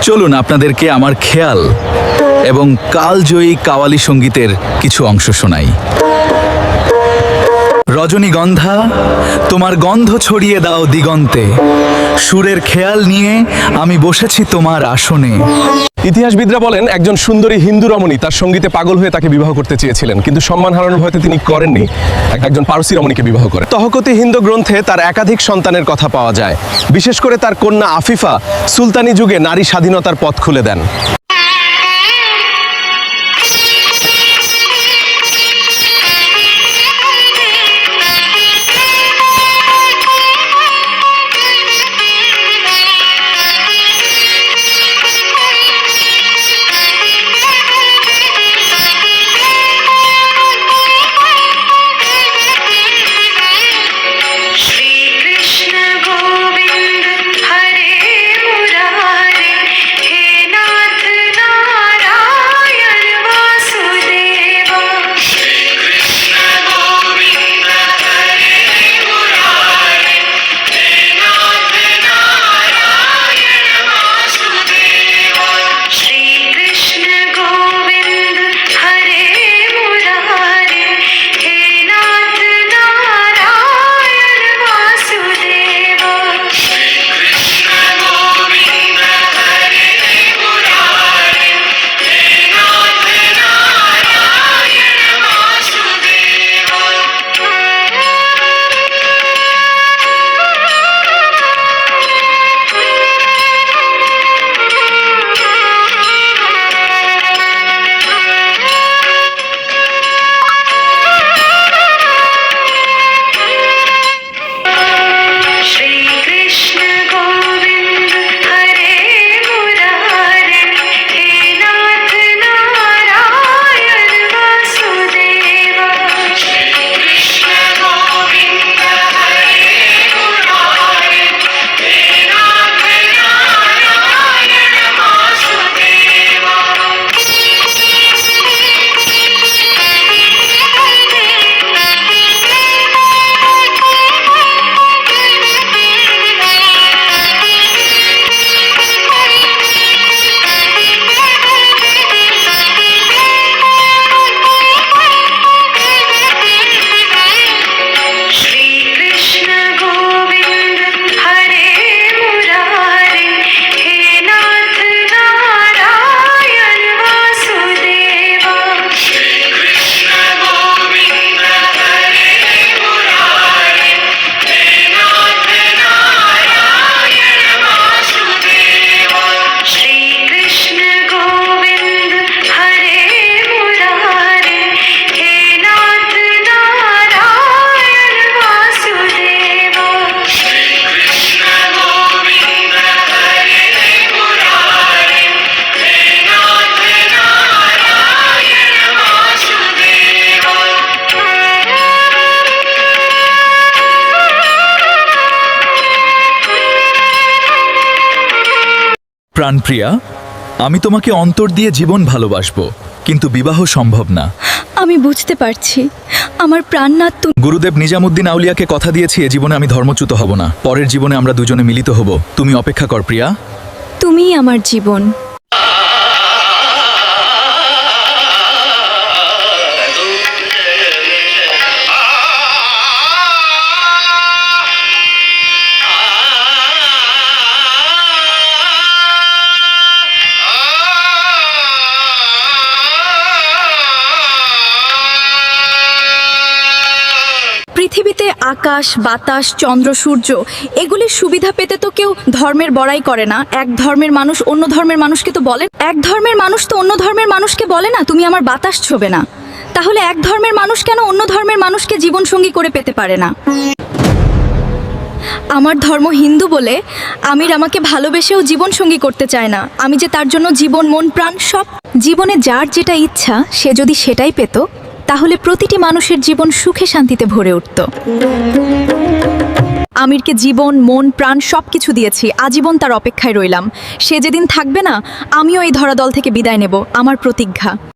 চলুন আপনাদেরকে আমার খেয়াল এবং কালজয়ী কাওয়ালি সঙ্গীতের কিছু অংশ শোনাই। রজনীগন্ধা, তোমার গন্ধ ছড়িয়ে দাও দিগন্তে, সুরের খেয়াল নিয়ে আমি বসেছি তোমার আসনে। ইতিহাসবিদরা বলেন একজন সুন্দরী হিন্দু রমণী তার সঙ্গীতে পাগল হয়ে তাকে বিবাহ করতে চেয়েছিলেন, কিন্তু সম্মান হারানোর ভয়তে তিনি করেননি, একজন পারসি রমণীকে বিবাহ করেন। তহকতি হিন্দু গ্রন্থে তার একাধিক সন্তানের কথা পাওয়া যায়। বিশেষ করে তার কন্যা আফিফা সুলতানি যুগে নারী স্বাধীনতার পথ খুলে দেন। প্রাণপ্রিয়া, আমি তোমাকে অন্তর দিয়ে জীবন ভালোবাসবো, কিন্তু বিবাহ সম্ভব না। আমি বুঝতে পারছি, আমার প্রাণনাথ তুমি। গুরুদেব নিজামুদ্দিন আউলিয়াকে কথা দিয়েছি এ জীবনে আমি ধর্মচ্যুত হব না। পরের জীবনে আমরা দুজনে মিলিত হব। তুমি অপেক্ষা কর প্রিয়া। তুমিই আমার জীবন। পৃথিবীতে আকাশ, বাতাস, চন্দ্র, সূর্য এগুলির সুবিধা পেতে তো কেউ ধর্মের বড়াই করে না। এক ধর্মের মানুষ অন্য ধর্মের মানুষকে তো বলে, এক ধর্মের মানুষ তো অন্য ধর্মের মানুষকে বলে না তুমি আমার বাতাস ছোবে না। তাহলে এক ধর্মের মানুষ কেন অন্য ধর্মের মানুষকে জীবনসঙ্গী করে পেতে পারে না? আমার ধর্ম হিন্দু বলে আমির আমাকে ভালোবেসেও জীবনসঙ্গী করতে চায় না। আমি যে তার জন্য জীবন, মন, প্রাণ সব। জীবনে যার যেটা ইচ্ছা সে যদি সেটাই পেত, তাহলে প্রতিটি মানুষের জীবন সুখে শান্তিতে ভরে উঠত। আমিরকে জীবন, মন, প্রাণ সবকিছু দিয়েছি, আজীবন তার অপেক্ষায় রইলাম। সে যেদিন থাকবে না, আমিও এই ধরাতল থেকে বিদায় নেব, আমার প্রতিজ্ঞা।